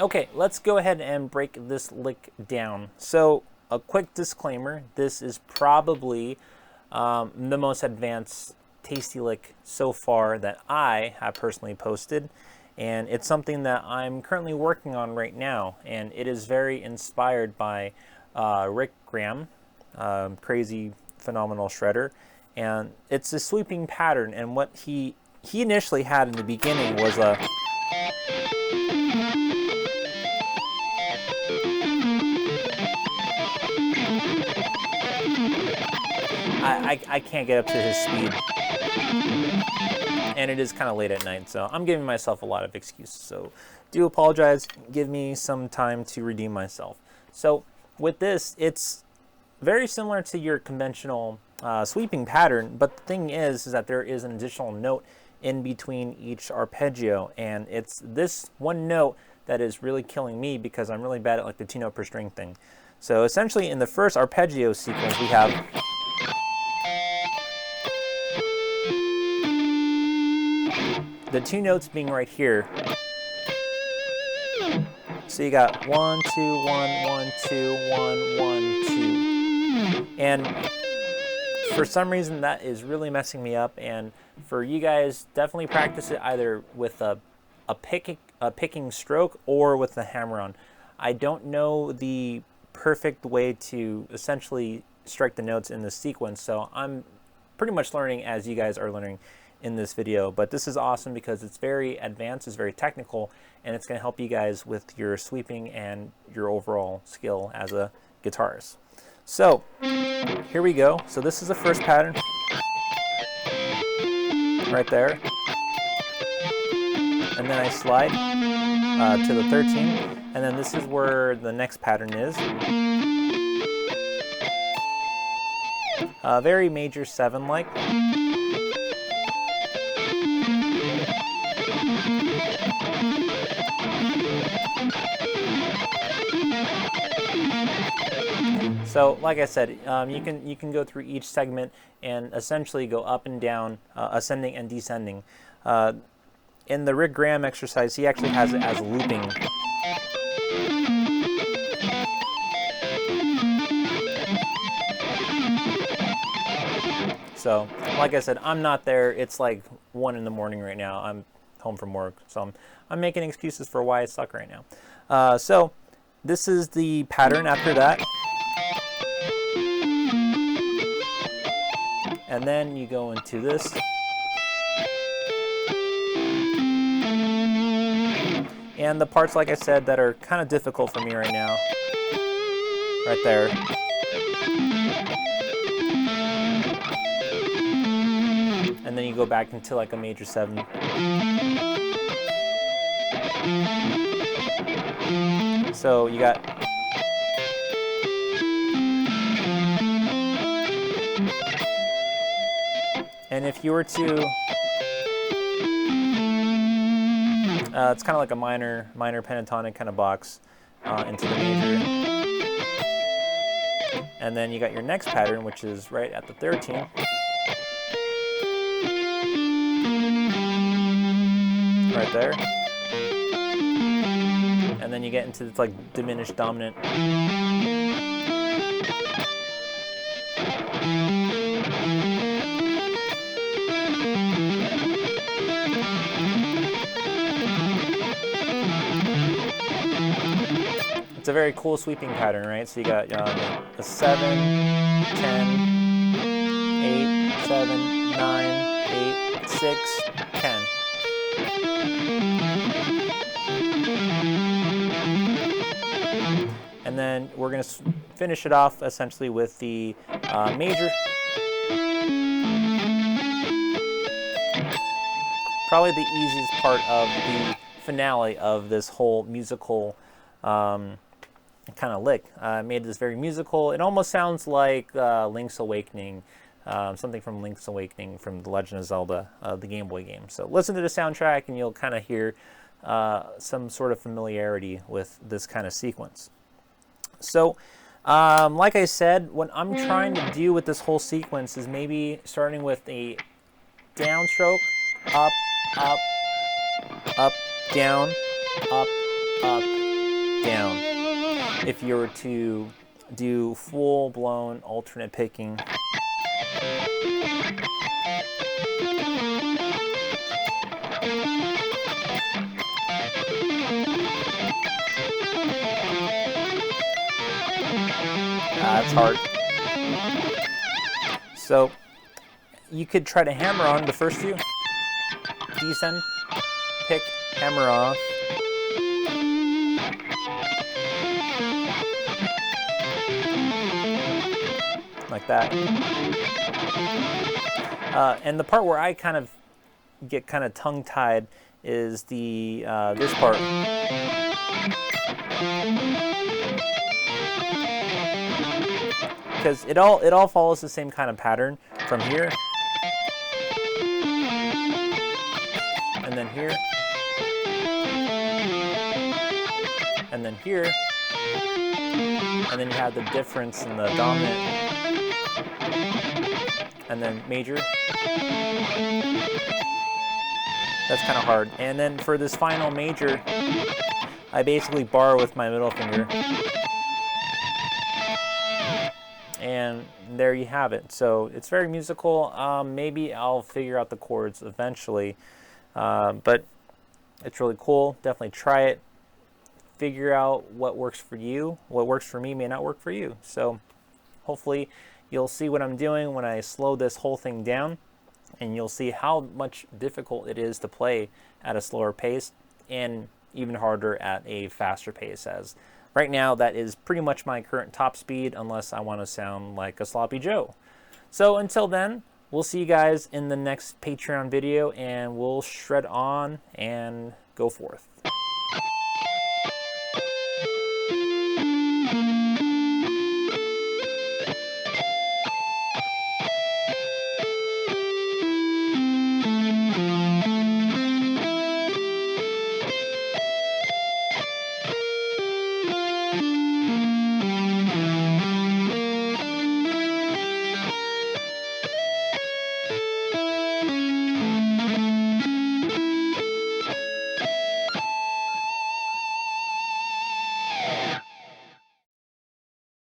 Okay, let's go ahead and break this lick down. So a quick disclaimer, this is probably the most advanced tasty lick so far that I have personally posted. And it's something that I'm currently working on right now. And it is very inspired by Rick Graham, crazy, phenomenal shredder. And it's a sweeping pattern. And what he initially had in the beginning was a... I can't get up to his speed. And it is kind of late at night, so I'm giving myself a lot of excuses. So do apologize. Give me some time to redeem myself. So with this, it's very similar to your conventional sweeping pattern, but the thing is that there is an additional note in between each arpeggio, and it's this one note that is really killing me because I'm really bad at like the 2-note per string thing. So essentially in the first arpeggio sequence we have the 2 notes being right here. So you got 1, 2, 1, 1, 2, 1, 1, 2. And for some reason that is really messing me up, and for you guys, definitely practice it either with a picking stroke or with the hammer-on. I don't know the perfect way to essentially strike the notes in this sequence, so I'm pretty much learning as you guys are learning in this video, but this is awesome because it's very advanced, it's very technical, and it's going to help you guys with your sweeping and your overall skill as a guitarist. So here we go. So this is the first pattern right there, and then I slide to the 13, and then this is where the next pattern is. Very major 7 like. So, like I said, you can go through each segment and essentially go up and down, ascending and descending. In the Rick Graham exercise, he actually has it as looping. So, like I said, I'm not there. It's like 1 in the morning right now. I'm home from work, so I'm making excuses for why I suck right now. So, this is the pattern after that. And then you go into this. And the parts, like I said, that are kind of difficult for me right now, right there. And then you go back into like a major 7. So you got... And if you were to, it's kind of like a minor pentatonic kind of box into the major. And then you got your next pattern, which is right at the 13. Right there. And then you get into this like diminished dominant. It's a very cool sweeping pattern, right? So you got a 7, 10, 8, 7, 9, 8, 6, 10. And then we're going to finish it off essentially with the major. Probably the easiest part of the finale of this whole musical kind of lick. Made this very musical. It almost sounds like Link's Awakening, something from Link's Awakening from The Legend of Zelda, the Game Boy game. So listen to the soundtrack and you'll kind of hear some sort of familiarity with this kind of sequence. So like I said, what I'm trying to do with this whole sequence is maybe starting with a downstroke, up, up, up, down, up, up, down if you were to do full-blown alternate picking. That's hard. So you could try to hammer on the first few. Descend, pick, hammer off. Like that. And the part where I kind of get kind of tongue-tied is the this part. Because it all follows the same kind of pattern from here, and then here, and then here, and then you have the difference in the dominant, and then major. That's kind of hard. And then for this final major, I basically bar with my middle finger. And there you have it. So it's very musical. Maybe I'll figure out the chords eventually, but it's really cool. Definitely try it. Figure out what works for you. What works for me may not work for you. So hopefully you'll see what I'm doing when I slow this whole thing down, and you'll see how much difficult it is to play at a slower pace, and even harder at a faster pace, as right now, that is pretty much my current top speed, unless I want to sound like a sloppy Joe. So until then, we'll see you guys in the next Patreon video, and we'll shred on and go forth.